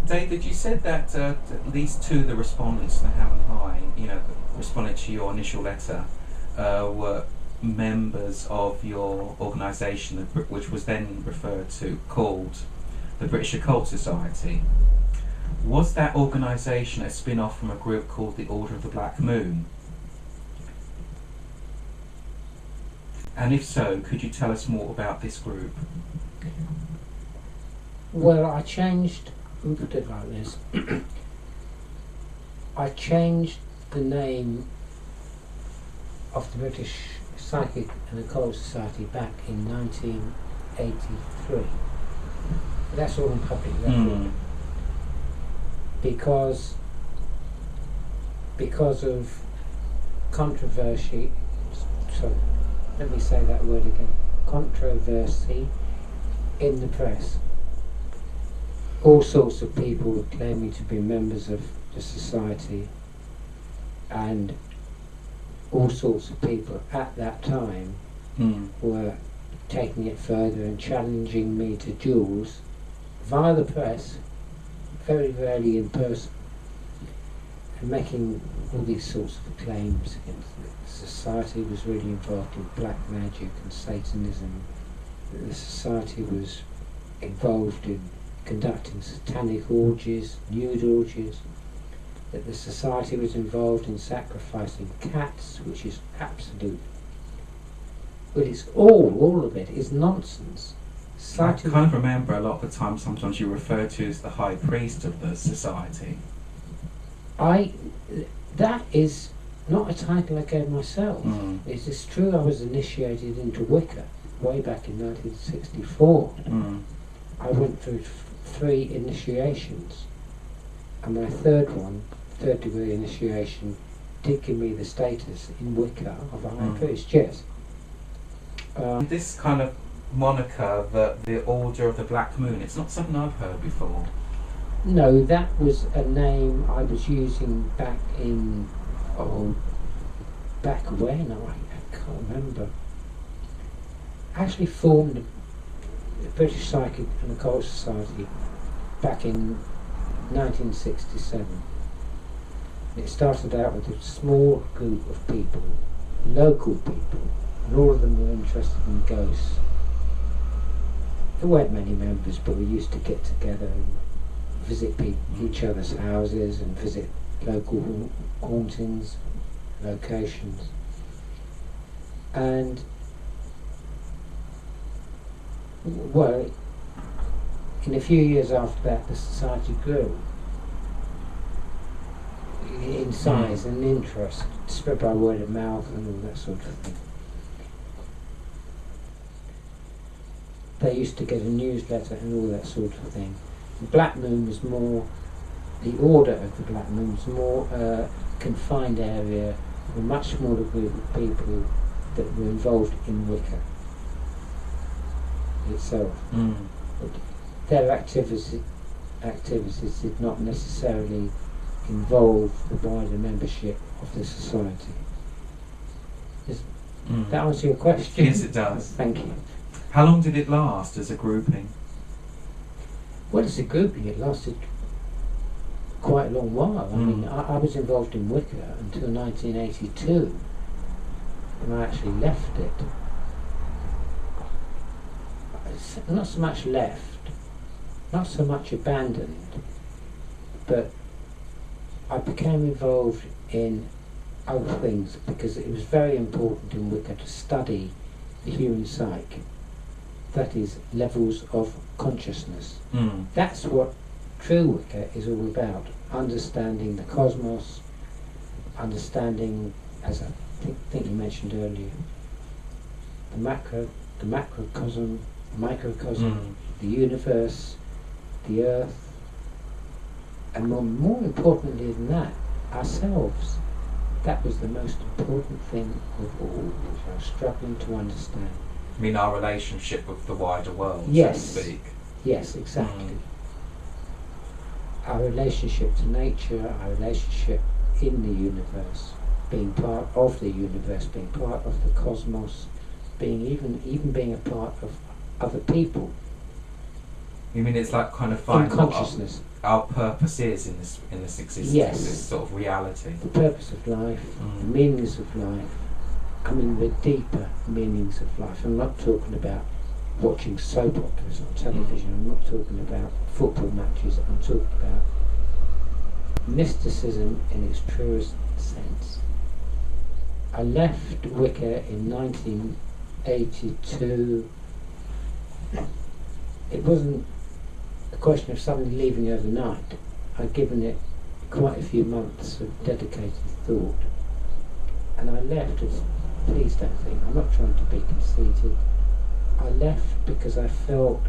David, you said that at least two of the respondents to the Hammond High, responded to your initial letter, were members of your organisation, which was then called the British Occult Society. Was that organisation a spin-off from a group called the Order of the Black Moon? And if so, could you tell us more about this group? Well, I changed, let me put it like this. I changed the name of the British Psychic and Occult Society back in 1983. That's all in public record. Because of controversy, so let me say that word again, controversy in the press. All sorts of people were claiming to be members of the society, and all sorts of people at that time were taking it further and challenging me to duels via the press, very rarely in person, and making all these sorts of claims against the society was really involved in black magic and Satanism, that the society was involved in conducting satanic orgies, nude orgies, that the society was involved in sacrificing cats, which is absolute. Well, it's all of it is nonsense. I kind of remember a lot of the time sometimes you refer to as the high priest of the society. That is not a title I gave myself. It is true I was initiated into Wicca way back in 1964. I went through 3 initiations, and my third degree initiation, did give me the status in Wicca of a high priest, yes. This kind of moniker, the Order of the Black Moon, it's not something I've heard before. No, that was a name I was using back in, back when, I can't remember. I actually formed the British Psychic and Occult Society back in 1967. It started out with a small group of people, local people, and all of them were interested in ghosts. There weren't many members, but we used to get together and visit each other's houses and visit local hauntings, locations. And, well, in a few years after that, the society grew in size and interest, spread by word of mouth and all that sort of thing. They used to get a newsletter and all that sort of thing. The Black Moon was more, the Order of the Black Moon was more a confined area, a much smaller group of people that were involved in Wicca itself. But their activities did not necessarily involve the wider membership of the society. Does that answer your question? Yes, it does. Thank you. How long did it last as a grouping? Well, as a grouping, it lasted quite a long while. I mean, I was involved in Wicca until 1982, and I actually left it. Not so much left, not so much abandoned, but I became involved in other things because it was very important in Wicca to study the human psyche. That is, levels of consciousness. That's what true Wicca is all about. Understanding the cosmos, understanding, as I think you mentioned earlier, the macrocosm, microcosm, the universe, the earth, and more importantly than that, ourselves. That was the most important thing of all, which I was struggling to understand. I mean, our relationship with the wider world, yes, so to speak. Yes, exactly. Our relationship to nature, our relationship in the universe, being part of the universe, being part of the cosmos, being even being a part of other people. You mean it's like kind of in finding what consciousness. our purpose is in this existence, Yes. this sort of reality. The purpose of life, the meanings of life. I mean, the deeper meanings of life. I'm not talking about watching soap operas on television. I'm not talking about football matches. I'm talking about mysticism in its truest sense. I left Wicca in 1982. It wasn't a question of suddenly leaving overnight. I'd given it quite a few months of dedicated thought. And I left as, please don't think, I'm not trying to be conceited. I left because I felt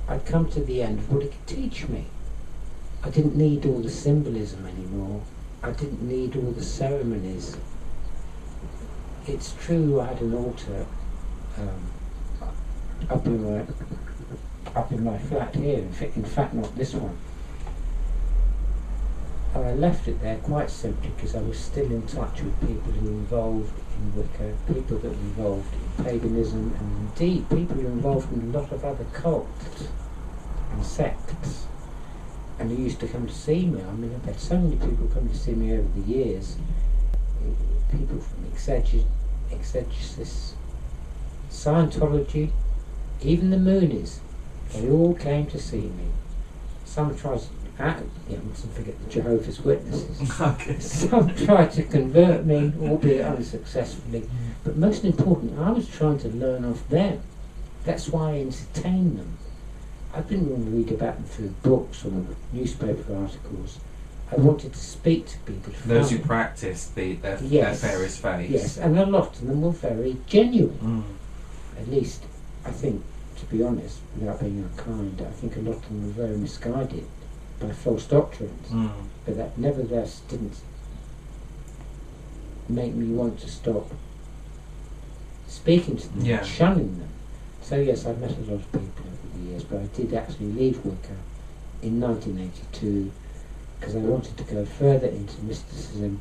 I'd come to the end of what it could teach me. I didn't need all the symbolism anymore. I didn't need all the ceremonies. It's true I had an altar up in my flat here, in fact not this one. And I left it there quite simply because I was still in touch with people who were involved in Wicca, people that were involved in paganism, and indeed people who were involved in a lot of other cults and sects. And they used to come to see me. I mean, I've had so many people come to see me over the years. People from exegesis, Scientology, even the Moonies. They all came to see me. Some tried to, mustn't forget the Jehovah's Witnesses. Okay. Some tried to convert me, albeit unsuccessfully. But most important, I was trying to learn off them. That's why I entertained them. I didn't want to read about them through books or newspaper articles. I wanted to speak to people. Those who practiced their various faiths. Yes, and a lot of them were very genuine. At least, I think, to be honest, without being unkind, I think a lot of them were very misguided by false doctrines. But that nevertheless didn't make me want to stop speaking to them, shunning them. So yes, I've met a lot of people over the years, but I did actually leave Wicca in 1982 because I wanted to go further into mysticism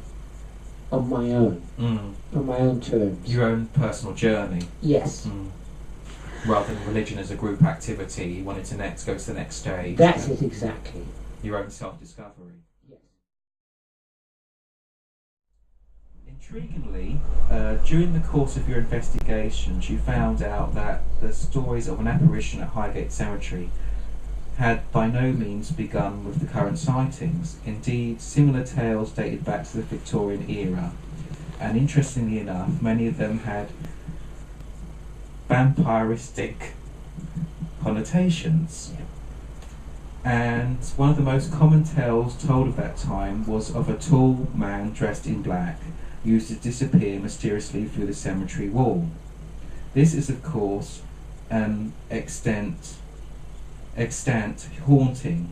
on my own, on my own terms. Your own personal journey. Yes. Rather than religion as a group activity, you wanted to go to the next stage. That's it, exactly. Your own self-discovery. Yes. Intriguingly, during the course of your investigations, you found out that the stories of an apparition at Highgate Cemetery had by no means begun with the current sightings. Indeed, similar tales dated back to the Victorian era, and interestingly enough, many of them had vampiristic connotations. And one of the most common tales told of that time was of a tall man dressed in black used to disappear mysteriously through the cemetery wall. This is of course an extant haunting.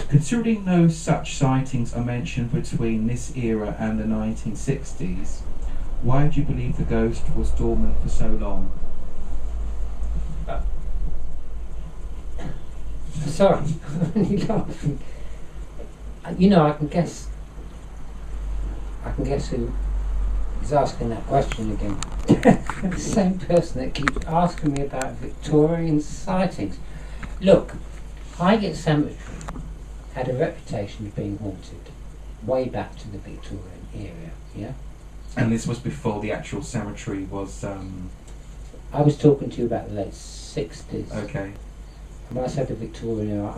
Considering no such sightings are mentioned between this era and the 1960s, why do you believe the ghost was dormant for so long? Sorry, I'm only laughing. You know, I can guess who is asking that question again. The same person that keeps asking me about Victorian sightings. Look, Highgate Cemetery had a reputation of being haunted way back to the Victorian era, yeah? And this was before the actual cemetery was... I was talking to you about the late 60s. Okay. When I said the Victorian era,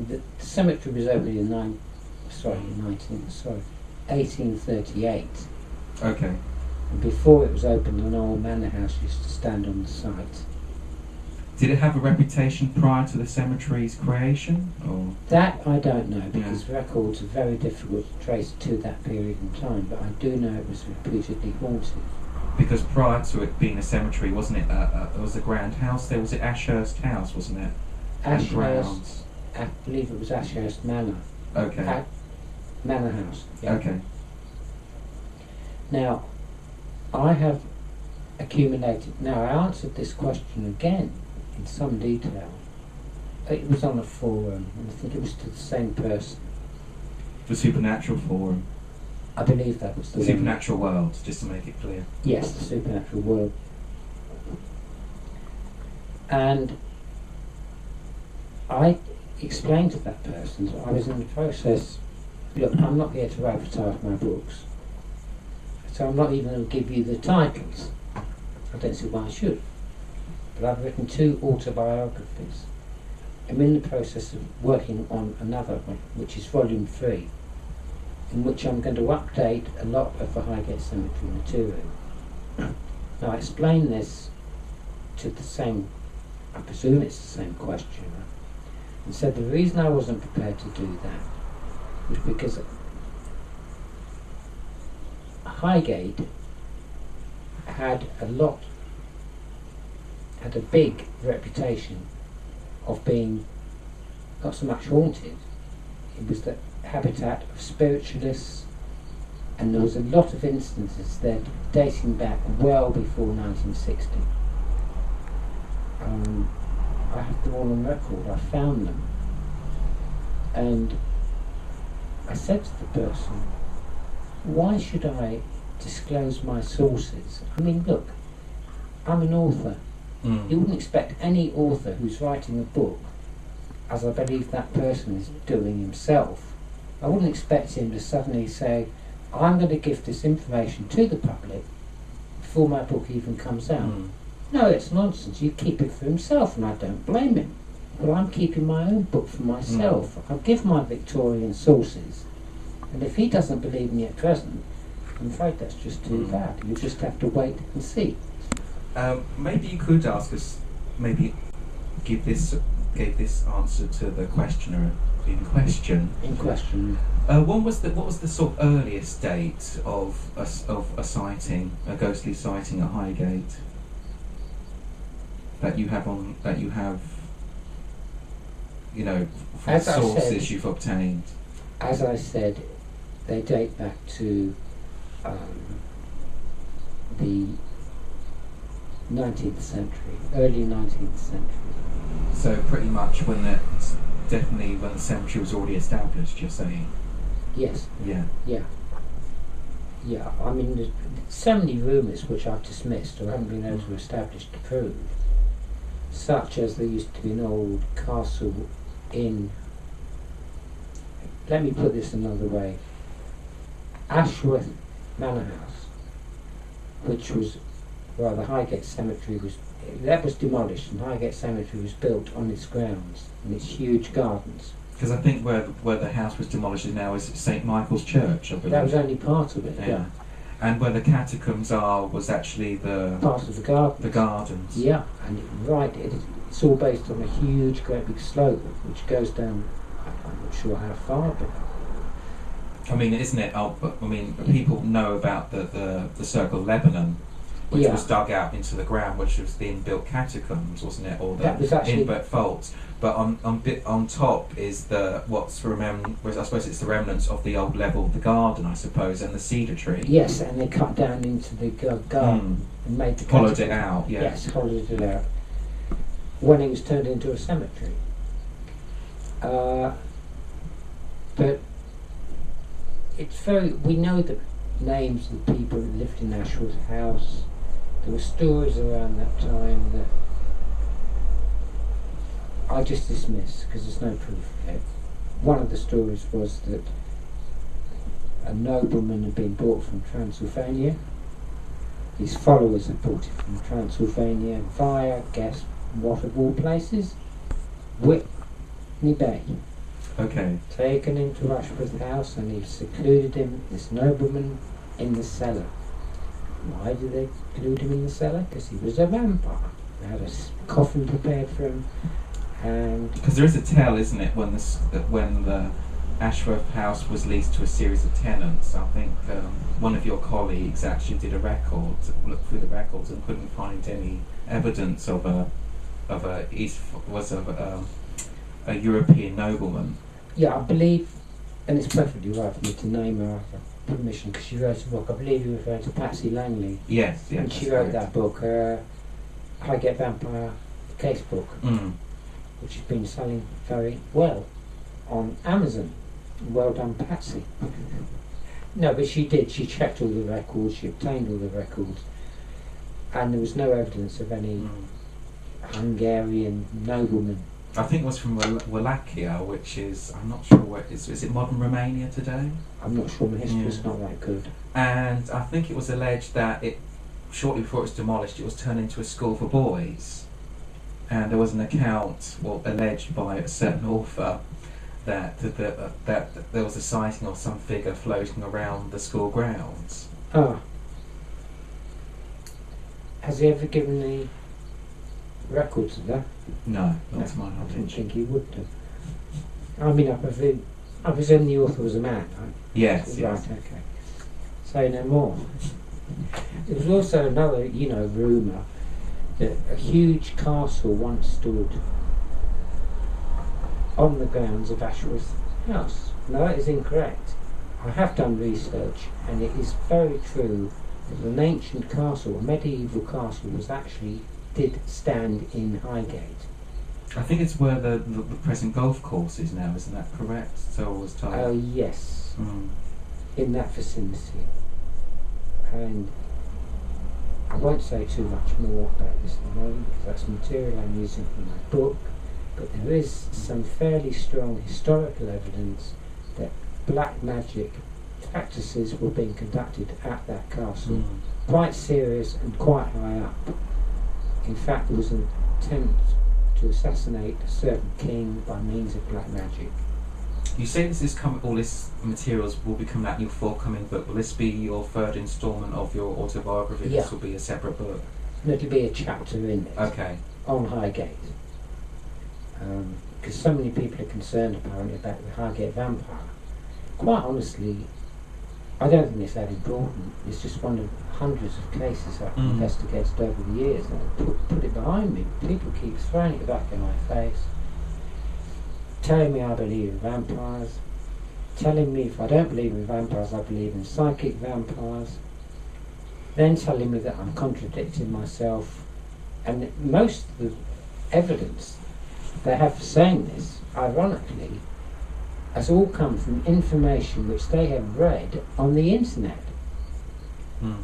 the cemetery was opened in 1838. Okay. And before it was opened, an old manor house used to stand on the site. Did it have a reputation prior to the cemetery's creation? Or? That I don't know, because records are very difficult to trace to that period in time, but I do know it was reputedly haunted. Because prior to it being a cemetery, wasn't it, it was a grand house there? Was it Ashurst House, wasn't it? Ashurst, I believe it was Ashurst Manor. Okay. Manor House. Yeah. Okay. Now, I have accumulated... Now, I answered this question again in some detail. It was on a forum, and I think it was to the same person. The Supernatural Forum. I believe that was the Supernatural World, just to make it clear. Yes, the Supernatural World. And I explained to that person that I was in the process. Look, I'm not here to advertise my books, so I'm not even going to give you the titles. I don't see why I should. But I've written 2 autobiographies. I'm in the process of working on another one, which is volume 3, in which I'm going to update a lot of the Highgate Cemetery material. Now, I explain this to the same, I presume it's the same questioner, and said the reason I wasn't prepared to do that was because Highgate had a big reputation of being not so much haunted, it was the habitat of spiritualists, and there was a lot of instances there dating back well before 1960. I have them all on record, I found them, and I said to the person, why should I disclose my sources? I mean, look, I'm an author. You wouldn't expect any author who's writing a book, as I believe that person is doing himself, I wouldn't expect him to suddenly say, I'm going to give this information to the public before my book even comes out. No, it's nonsense. You keep it for himself, and I don't blame him. Well, I'm keeping my own book for myself. I'll give my Victorian sources, and if he doesn't believe me at present, I'm afraid that's just too bad. You just have to wait and see. Maybe you could ask us, maybe give this answer to the questioner in question. What was the sort of earliest date of a sighting, a ghostly sighting at Highgate that you have, you know, from As sources you've obtained? As I said, they date back to the 19th century, early 19th century. So pretty much when the cemetery was already established, you're saying? Yes. Yeah. I mean, there's so many rumours which I've dismissed or haven't been able to establish to prove, such as there used to be an old castle in, let me put this another way, Ashworth Manor House, which was, well, the Highgate Cemetery was demolished, and Highgate Cemetery was built on its grounds, in its huge gardens. Because I think where the house was demolished now is St Michael's Church, I believe. That was only part of it, yeah. And where the catacombs are was actually part of the garden. The gardens. Yeah, and it's all based on a huge, great big slope which goes down. I'm not sure how far, but I mean, isn't it? People know about the Circle of Lebanon, which was dug out into the ground, which was the inbuilt catacombs, wasn't it, or the inbuilt vaults. But on top is I suppose it's the remnants of the old level of the garden, I suppose, and the cedar tree. Yes, and they cut down into the garden and made the hollowed it out. Yeah. Yes, hollowed it out when it was turned into a cemetery. But we know the names of the people that lived in Ashworth House. There were stories around that time that I just dismissed because there's no proof of it. One of the stories was that a nobleman had been brought from Transylvania. His followers had brought it from Transylvania via, guess what of all places? Whitney Bay. Okay. Taken him to Ashworth House, and he secluded him, this nobleman, in the cellar. Why did they seclude him in the cellar? Because he was a vampire. They had a coffin prepared for him, and because there is a tale, isn't it, when the Ashworth House was leased to a series of tenants. I think one of your colleagues actually did looked through the records and couldn't find any evidence of a European nobleman. Yeah, I believe, and it's perfectly right for me to name her after permission because she wrote a book. I believe you're referring to Patsy Langley. Yes, and she wrote that book, Highgate Vampire Case Book, which has been selling very well on Amazon. Well done, Patsy. No, but she did. She checked all the records. She obtained all the records, and there was no evidence of any Hungarian nobleman I think it was from Wallachia, which is, I'm not sure where it is it modern Romania today? I'm not sure, my history's not that good. And I think it was alleged that shortly before it was demolished, it was turned into a school for boys. And there was an account, alleged by a certain author, that there was a sighting of some figure floating around the school grounds. Ah. Has he ever given any records of that? No, not to my I didn't knowledge. think he would do. I mean, I presume the author was a man, right? Yes, Right, yes. okay. Say no more. There was also another, rumour that a huge castle once stood on the grounds of Ashworth House. Now that is incorrect. I have done research, and it is very true that an ancient castle, a medieval castle, did stand in Highgate. I think it's where the present golf course is now, isn't that correct? So I was told. Oh yes, in that vicinity. And I won't say too much more about this at the moment, because that's material I'm using from my book, but there is some fairly strong historical evidence that black magic practices were being conducted at that castle, quite serious and quite high up. In fact, there was an attempt to assassinate a certain king by means of black magic. You say all this materials will be coming out in your forthcoming book. Will this be your third instalment of your autobiography? Yeah. This will be a separate book. There'll be a chapter in it Okay. on Highgate. Because so many people are concerned apparently about the Highgate vampire. Quite honestly, I don't think it's that important. It's just one of hundreds of cases I've investigated over the years, and I put it behind me. People keep throwing it back in my face, telling me I believe in vampires, telling me if I don't believe in vampires, I believe in psychic vampires, then telling me that I'm contradicting myself. And most of the evidence they have for saying this, ironically, has all come from information which they have read on the internet.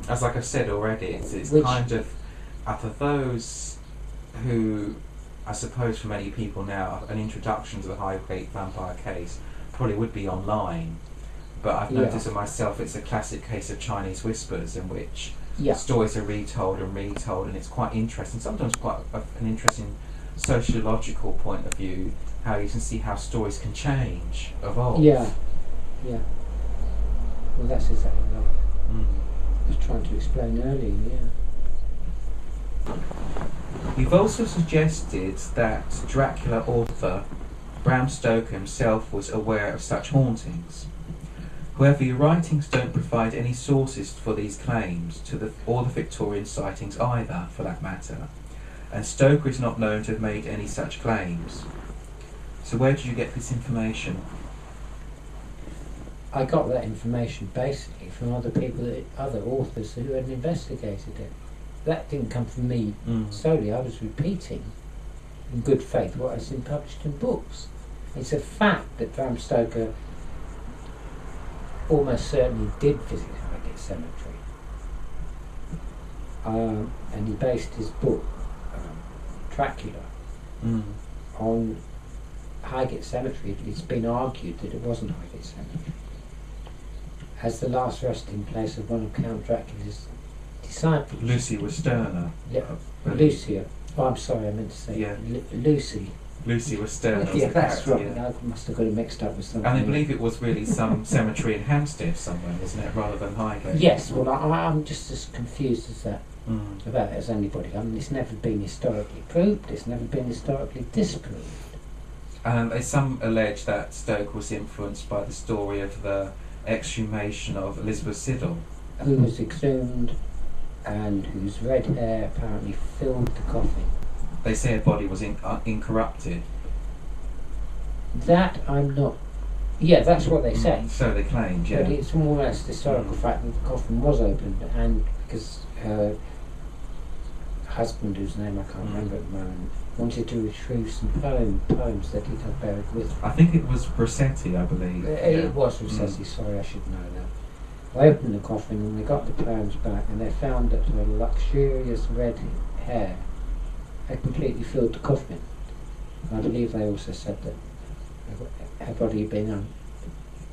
As like I've said already, it's kind of, for those who, I suppose for many people now, an introduction to the Highgate vampire case probably would be online. But I've noticed in myself it's a classic case of Chinese whispers, in which stories are retold, and it's quite interesting, sometimes quite an interesting sociological point of view, how you can see how stories can change, evolve. Yeah. Well, that's exactly what I was trying to explain earlier, You've also suggested that Dracula author Bram Stoker himself was aware of such hauntings. However, your writings don't provide any sources for these claims, or the Victorian sightings either, for that matter, and Stoker is not known to have made any such claims. So where did you get this information? I got that information basically from other authors who had investigated it. That didn't come from me solely. I was repeating in good faith what has been published in books. It's a fact that Bram Stoker almost certainly did visit Highgate Cemetery, and he based his book Dracula on Highgate Cemetery. It's been argued that it wasn't Highgate Cemetery, as the last resting place of one of Count Dracula's disciples. Lucy Westerner. Yeah, Lucia. Oh, I'm sorry, I meant to say Lucy. Lucy Westerner. Yeah, that's right. I must have got it mixed up with something. And I believe it was really some cemetery in Hampstead somewhere, wasn't it, rather than Highgate? Yes, well, I'm just as confused as that about it as anybody. I mean, it's never been historically proved, it's never been historically disproved. Some allege that Stoker was influenced by the story of the exhumation of Elizabeth Siddal, who was exhumed and whose red hair apparently filled the coffin. They say her body was incorrupted. That I'm not... Yeah, that's what they say. So they claimed, yeah. But it's more or less the historical fact that the coffin was opened, and because her husband, whose name I can't remember at the moment, wanted to retrieve some poems that he'd have buried with him. I think it was Rossetti, I believe. It was Rossetti, sorry, I should know that. They opened the coffin and they got the poems back, and they found that her luxurious red hair had completely filled the coffin. I believe they also said that her body had been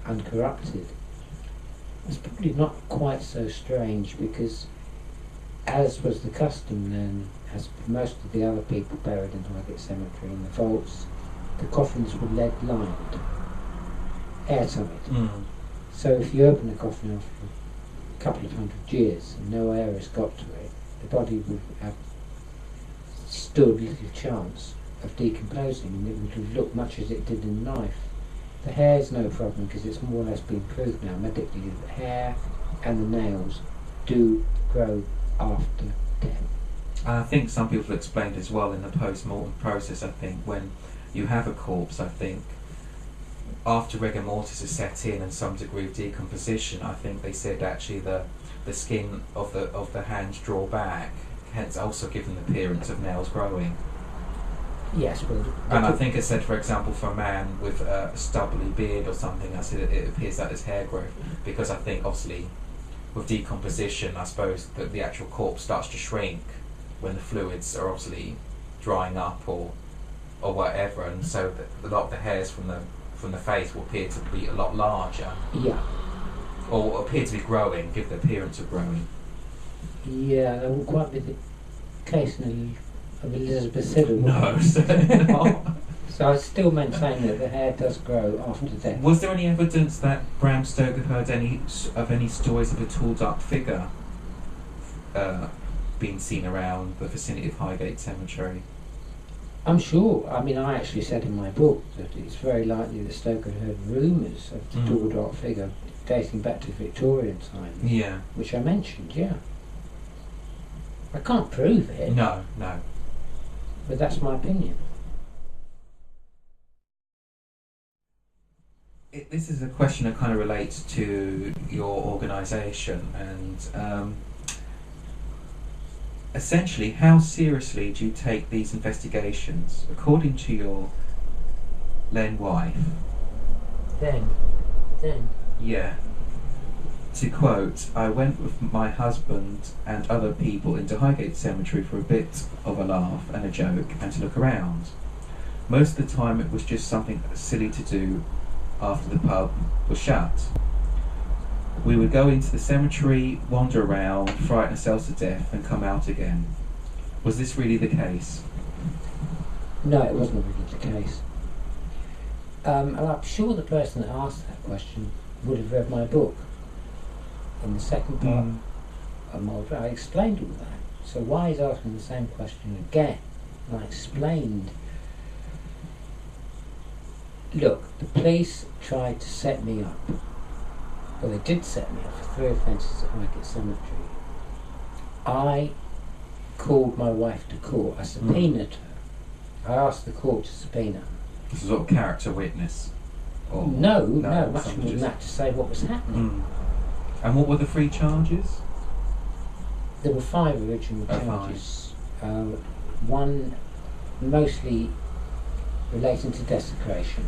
uncorrupted. It's probably not quite so strange because, as was the custom then, as most of the other people buried in Highgate Cemetery in the vaults, the coffins were lead lined, airtight. So if you open a coffin after a couple of 100 years and no air has got to it, the body would have stood little chance of decomposing, and it would have looked much as it did in life. The hair's no problem because it's more or less been proved now medically that the hair and the nails do grow after death. I think some people have explained as well in the post-mortem process, I think, when you have a corpse, I think, after rigor mortis is set in and some degree of decomposition, I think they said actually the skin of the hands draw back, hence also giving the appearance of nails growing. Yes, well, and I think it said, for example, for a man with a stubbly beard or something, I said it appears that as hair growth, because I think obviously with decomposition, I suppose that the actual corpse starts to shrink when the fluids are obviously drying up or whatever, and so a lot of the hairs from the face will appear to be a lot larger. Yeah. Or appear to be growing, give the appearance of growing. Yeah, that wouldn't quite be the case of Elizabeth Siddle. No, certainly not. So I still maintain that the hair does grow after death. Was there any evidence that Bram Stoker heard any stories of a tall, dark figure being seen around the vicinity of Highgate Cemetery? I'm sure. I mean, I actually said in my book that it's very likely that Stoker heard rumours of the tall, dark figure dating back to Victorian times. Yeah. Which I mentioned, yeah. I can't prove it. No. But that's my opinion. This is a question that kind of relates to your organisation, and essentially, how seriously do you take these investigations? According to your then wife. Then. Yeah. To quote, I went with my husband and other people into Highgate Cemetery for a bit of a laugh and a joke and to look around. Most of the time it was just something silly to do after the pub was shut. We would go into the cemetery, wander around, frighten ourselves to death and come out again. Was this really the case? No, it wasn't really the case. And I'm sure the person that asked that question would have read my book. In the second part, I explained all that. So why he's asking the same question again? And I explained. Look, the police tried to set me up. Well, they did set me up for 3 offences at Highgate Cemetery. I called my wife to court. I subpoenaed her. I asked the court to subpoena her. This is sort of character witness? Or No, much more than that, to say what was happening. And what were the 3 charges? There were 5 original charges. One mostly relating to desecration.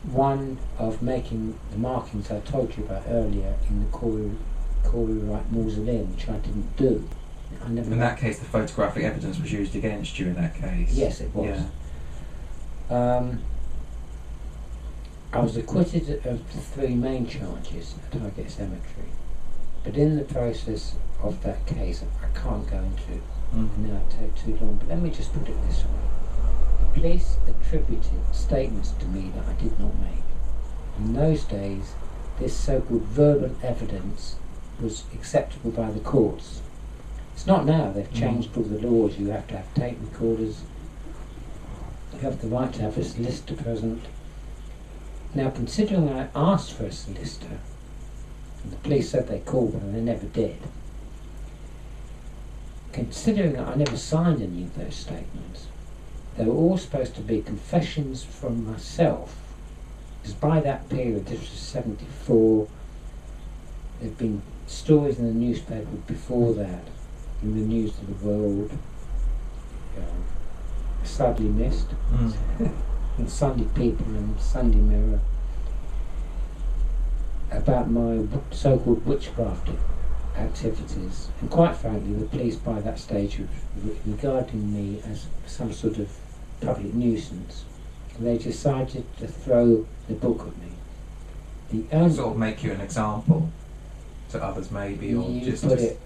One of making the markings I told you about earlier in the Corey Wright mausoleum, which I didn't do. In that case, the photographic evidence was used against you in that case? Yes, it was. Yeah. I was acquitted of the 3 main charges at Highgate Cemetery, but in the process of that case, I can't go into it now, it'd take too long, but let me just put it this way. The police attributed statements to me that I did not make. In those days, this so-called verbal evidence was acceptable by the courts. It's not now. They've changed all the laws. You have to have tape recorders. You have the right to have a solicitor present. Now, considering I asked for a solicitor, and the police said they called and they never did, considering that I never signed any of those statements, they were all supposed to be confessions from myself, because by that period, this was 74, there'd been stories in the newspaper before that, in the News of the World, sadly missed, and Sunday People and Sunday Mirror, about my so-called witchcraft activities. And quite frankly, the police by that stage were regarding me as some sort of public nuisance. And they decided to throw the book at me. The only Sort of make you an example to others, maybe, or you just put it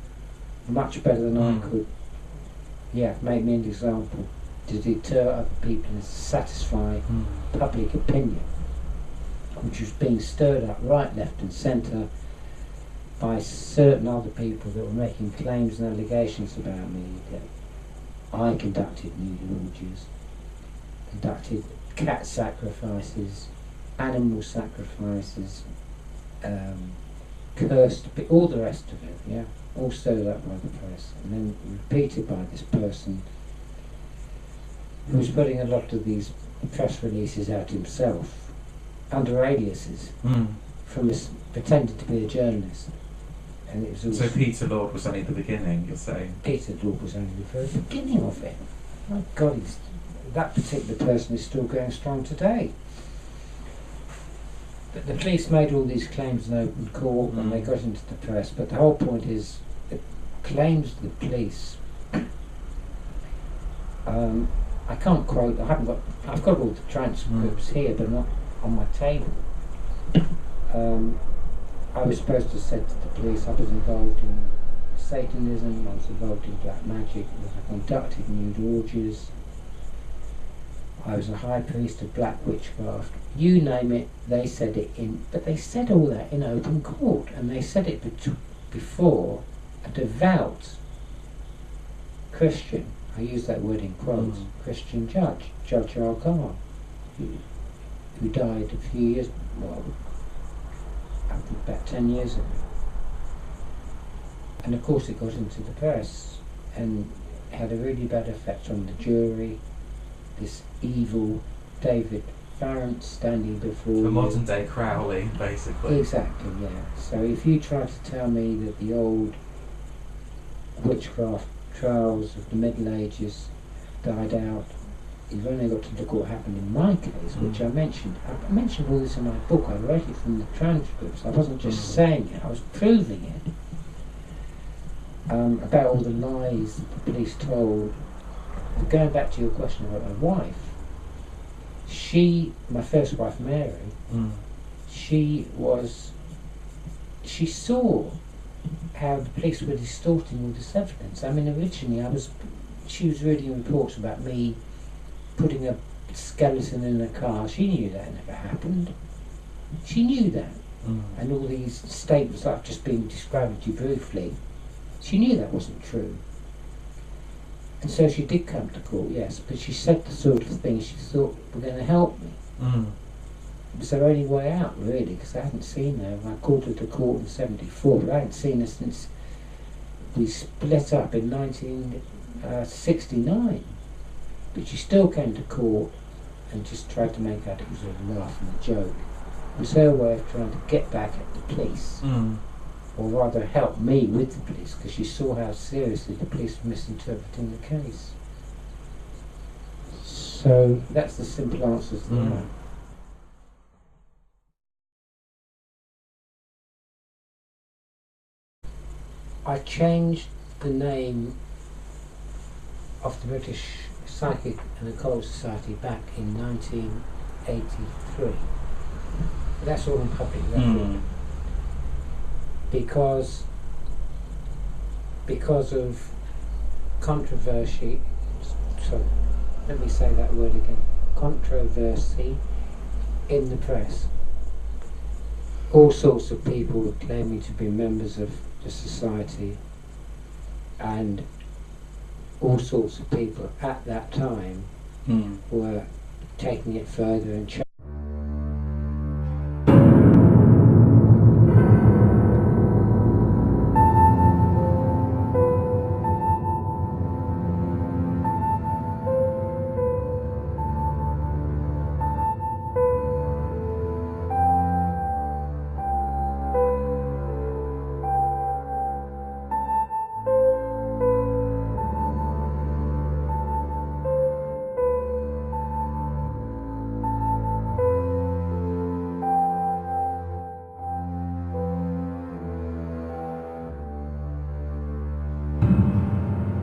much better than I Mm. could. Yeah, make me an example to deter other people and satisfy public opinion, which was being stirred up right, left and centre by certain other people that were making claims and allegations about me that I conducted nude orgies, conducted cat sacrifices, animal sacrifices, cursed, all the rest of it, yeah, all stirred up by the press, and then repeated by this person who was putting a lot of these press releases out himself under aliases from this, pretending to be a journalist. And it was all So Peter Lord was only the beginning, you're saying? Peter Lord was only the very beginning of it. My God, that particular person is still going strong today. But the police made all these claims in open court and they got into the press, but the whole point is the claims of the police, I can't quote, I've got all the transcripts here but not on my table. I was supposed to have said to the police I was involved in Satanism, I was involved in black magic, I conducted nude orgies, I was a high priest of black witchcraft. You name it, they said it in, but they said all that in open court, and they said it before a devout Christian, I use that word in quotes, Christian judge, Judge Argyle, who died a few years, well, I think about 10 years ago. And of course it got into the press and had a really bad effect on the jury. This evil David Farrant standing before The you. modern day Crowley, basically. Exactly, yeah. So if you try to tell me that the old witchcraft trials of the Middle Ages died out, you've only got to look what happened in my case, which I mentioned. I mentioned all this in my book. I wrote it from the transcripts. I wasn't just saying it, I was proving it. About all the lies that the police told. But going back to your question about my wife, my first wife Mary, she saw how the police were distorting all this evidence. I mean, originally she was reading reports about me putting a skeleton in a car. She knew that never happened. She knew that. And all these statements I've just been describing to you briefly, she knew that wasn't true. And so she did come to court, yes, but she said the sort of things she thought were going to help me. It was her only way out, really, because I hadn't seen her. I called her to court in '74, but I hadn't seen her since we split up in 1969. But she still came to court and just tried to make out it was a laugh and a joke. It was her way of trying to get back at the police, or rather help me with the police, because she saw how seriously the police were misinterpreting the case. So that's the simple answer to that. I changed the name of the British Psychic and Occult Society back in 1983. That's all in public record. Because of controversy, sorry, let me say that word again, controversy in the press. All sorts of people were claiming to be members of the society, and all sorts of people at that time were taking it further and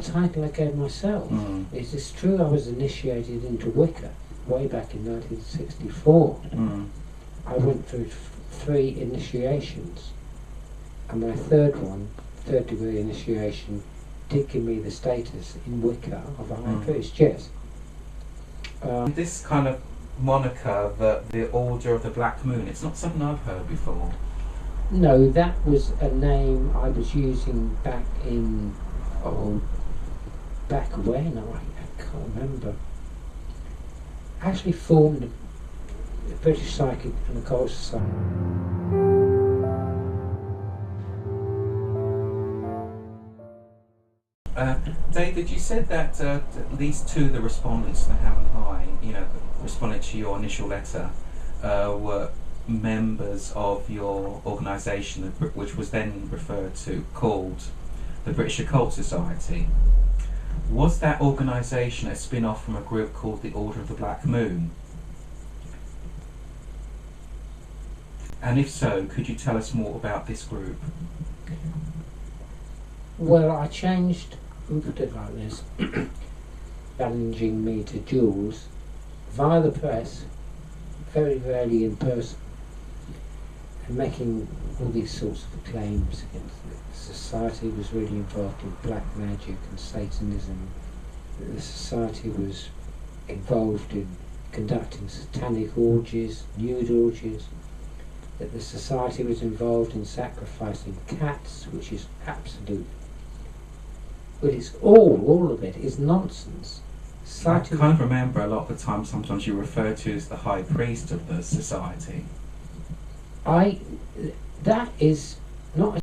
title I gave myself. Is this true? I was initiated into Wicca way back in 1964. I went through 3 initiations, and my third degree initiation, did give me the status in Wicca of a high priest, yes. This kind of moniker, the Order of the Black Moon, it's not something I've heard before. No, that was a name I was using back in, back when, I can't remember. I actually formed the British Psychic and Occult Society. David, you said that at least 2 of the respondents to the Hammond High, that responded to your initial letter, were members of your organisation, which was then called the British Occult Society. Was that organisation a spin-off from a group called the Order of the Black Moon? And if so, could you tell us more about this group? Well, I changed, put it like this, challenging me to duels via the press, very rarely in person, and making all these sorts of claims against the society was really involved in black magic and Satanism, that the society was involved in conducting satanic orgies, nude orgies, that the society was involved in sacrificing cats, which is absolute. But it's all of it is nonsense. I kind of remember a lot of the time sometimes you refer to as the high priest of the society. That is not